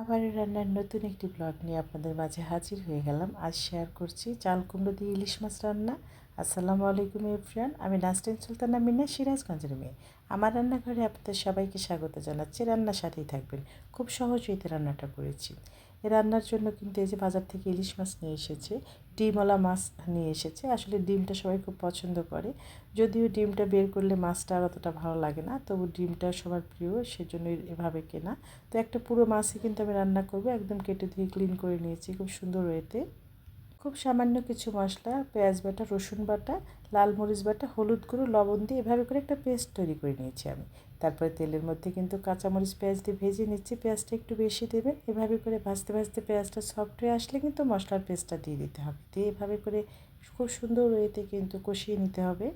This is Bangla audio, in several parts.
খাবারের রান্নার নতুন একটি ব্লগ নিয়ে আপনাদের মাঝে হাজির হয়ে গেলাম। আজ শেয়ার করছি চাল কুমড়ো দিয়ে ইলিশ মাছ রান্না। আসসালামু আলাইকুম এভরিওয়ান, আমি নাসরিন সুলতানা মিনা, সিরাজগঞ্জের মেয়ে। আমার রান্নাঘরে আপনাদের সবাইকে স্বাগত জানাচ্ছি। রান্নার সাথেই থাকবেন। খুব সহজ হইতে রান্নাটা করেছি। এই রান্নার জন্য কিন্তু এই যে বাজার থেকে ইলিশ মাছ নিয়ে এসেছে, ডিমওয়ালা মাছ নিয়ে এসেছে। আসলে ডিমটা সবাই খুব পছন্দ করে, যদিও ডিমটা বের করলে মাছটা আর অতটা ভালো লাগে না, তবু ডিমটা সবার প্রিয়, সেজন্য এভাবে কেনা। তো একটা পুরো মাছই কিন্তু আমি রান্না করব। একদম কেটে ধুয়ে ক্লিন করে নিয়েছি খুব সুন্দর ওয়েতে। খুব সামান্য কিছু মশলা, পেঁয়াজ বাটা, রসুন বাটা, লাল মরিচ বাটা, হলুদ গুঁড়ো, লবণ দিয়ে এভাবে করে একটা পেস্ট তৈরি করে নিয়েছি আমি। তারপরে তেলের মধ্যে কিন্তু কাঁচামরিচ পেঁয়াজ দিয়ে ভেজে নিচ্ছি। পেঁয়াজটা একটু বেশি দেবেন। এভাবে করে ভাজতে ভাজতে পেঁয়াজটা সফট হয়ে আসলে কিন্তু মশলার পেস্টটা দিয়ে দিতে হবে। দিয়ে এভাবে করে খুব সুন্দর ওয়েতে কিন্তু কষিয়ে নিতে হবে।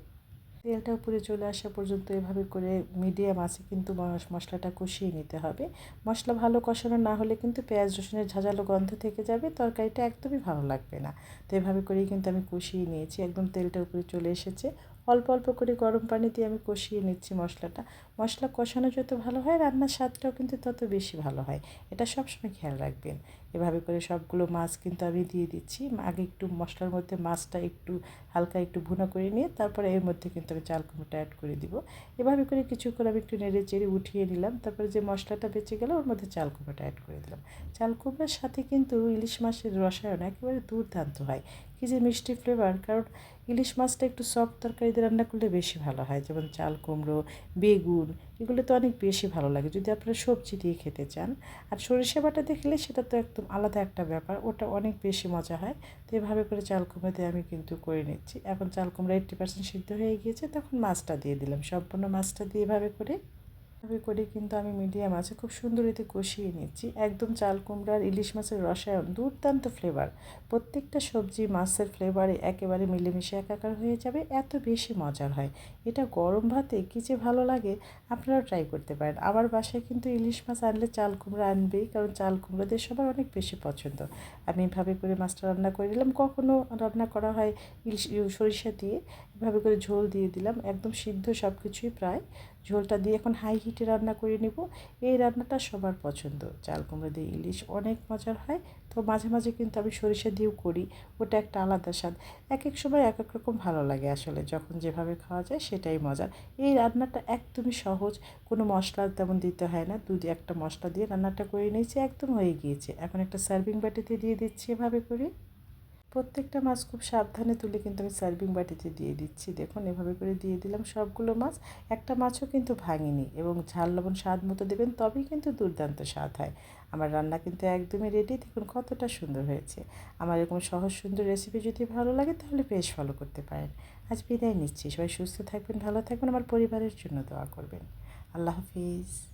তেলটা উপরে চলে আসা পর্যন্ত এভাবে করে মিডিয়াম আঁচে কিন্তু মশলাটা কষিয়ে নিতে হবে। মশলা ভালো কষানো না হলে কিন্তু পেঁয়াজ রসুনের ঝাঁঝালো গন্ধ থেকে যাবে, তরকারিটা একদমই ভালো লাগবে না। তো এভাবে করেই কিন্তু আমি কষিয়ে নিয়েছি। একদম তেলটা উপরে চলে এসেছে। অল্প অল্প করে গরম পানি দিয়ে আমি কষিয়ে নিচ্ছি মশলাটা। মশলা কষানো যত ভালো হয়, রান্নার স্বাদটাও কিন্তু তত বেশি ভালো হয়। এটা সবসময় খেয়াল রাখবেন। এভাবে করে সবগুলো মাছ কিন্তু আমি দিয়ে দিচ্ছি। আগে একটু মশলার মধ্যে মাছটা একটু হালকা একটু ভুনা করে নিয়ে তারপরে এর মধ্যে কিন্তু আমি চাল কুমড়োটা অ্যাড করে দিব। এভাবে করে কিছুক্ষণ আমি একটু নেড়ে চেড়ে উঠিয়ে নিলাম। তারপরে যে মশলাটা বেঁচে গেল ওর মধ্যে চাল কুমড়োটা অ্যাড করে দিলাম। চাল কুমড়োর সাথে কিন্তু ইলিশ মাছের রসায়ন একেবারে দুর্দান্ত হয়। কী যে মিষ্টি ফ্লেভার! কারণ ইলিশ মাছটা একটু সফট তরকারি দিয়ে রান্না করলে বেশি ভালো হয়। যেমন চাল কুমড়ো, বেগুন, এগুলো তো অনেক বেশি ভালো লাগে যদি আপনারা সবজি দিয়ে খেতে চান। আর সরিষা বাটা দিয়ে খেলে সেটা তো একদম আলাদা একটা ব্যাপার, ওটা অনেক বেশি মজা হয়। তো এভাবে করে চাল কুমড়ো দিয়ে আমি কিন্তু করে নিচ্ছি। এখন চাল কুমড়ো 80% সিদ্ধ হয়ে গিয়েছে, তখন মাছটা দিয়ে দিলাম। সম্পূর্ণ মাছটা দিয়ে এভাবে করে কিন্তু আমি মিডিয়াম আছে খুব সুন্দর এতে কষিয়ে নিচ্ছি। একদম চাল কুমড়ার ইলিশ মাছের রসায়ন দুর্দান্ত ফ্লেভার। প্রত্যেকটা সবজি মাছের ফ্লেভারে একেবারে মিলেমিশে একাকার হয়ে যাবে, এত বেশি মজার হয়। এটা গরম ভাতে কী যে ভালো লাগে! আপনারাও ট্রাই করতে পারেন। আমার বাসায় কিন্তু ইলিশ মাছ আনলে চাল কুমড়া আনবেই, কারণ চাল কুমড়া দিয়ে সবার অনেক বেশি পছন্দ। আমি এভাবে করে মাছটা রান্না করে দিলাম। কখনও রান্না করা হয় ইলিশ সরিষা দিয়ে। এভাবে করে ঝোল দিয়ে দিলাম, একদম সিদ্ধ সব কিছুই প্রায়। ঝোলটা দিয়ে এখন হাই হিটে রান্না করে নেব। এই রান্নাটা সবার পছন্দ। চাল কুমড়ো দিয়ে ইলিশ অনেক মজার হয়। তো মাঝে মাঝে কিন্তু আমি সরিষা দিয়েও করি, ওটা একটা আলাদা স্বাদ। এক এক সময় এক এক রকম ভালো লাগে, আসলে যখন যেভাবে খাওয়া যায় সেটাই মজার। এই রান্নাটা একদমই সহজ, কোনো মশলা তেমন দিতে হয় না। একটা মশলা দিয়ে রান্নাটা করে নিয়েছি, একদম হয়ে গিয়েছে। এখন একটা সার্ভিং বাটিতে দিয়ে দিচ্ছি এভাবে করে। প্রত্যেকটা মাছ খুব সাবধানে তুলে কিন্তু আমি সার্ভিং বাটিতে দিয়ে দিচ্ছি। দেখুন এভাবে করে দিয়ে দিলাম সবগুলো মাছ। একটা মাছও কিন্তু ভাঙিনি, এবং ঝাল লবণ স্বাদ মতো দেবেন, তবেই কিন্তু দুর্দান্ত স্বাদ হয়। আমার রান্না কিন্তু একদমই রেডি। দেখুন কতটা সুন্দর হয়েছে। আমার এরকম সহজ সুন্দর রেসিপি যদি ভালো লাগে তাহলে বেশ ফলো করতে পারেন। আজ বিদায় নিচ্ছি। সবাই সুস্থ থাকবেন, ভালো থাকবেন, আমার পরিবারের জন্য দোয়া করবেন। আল্লাহ হাফিজ।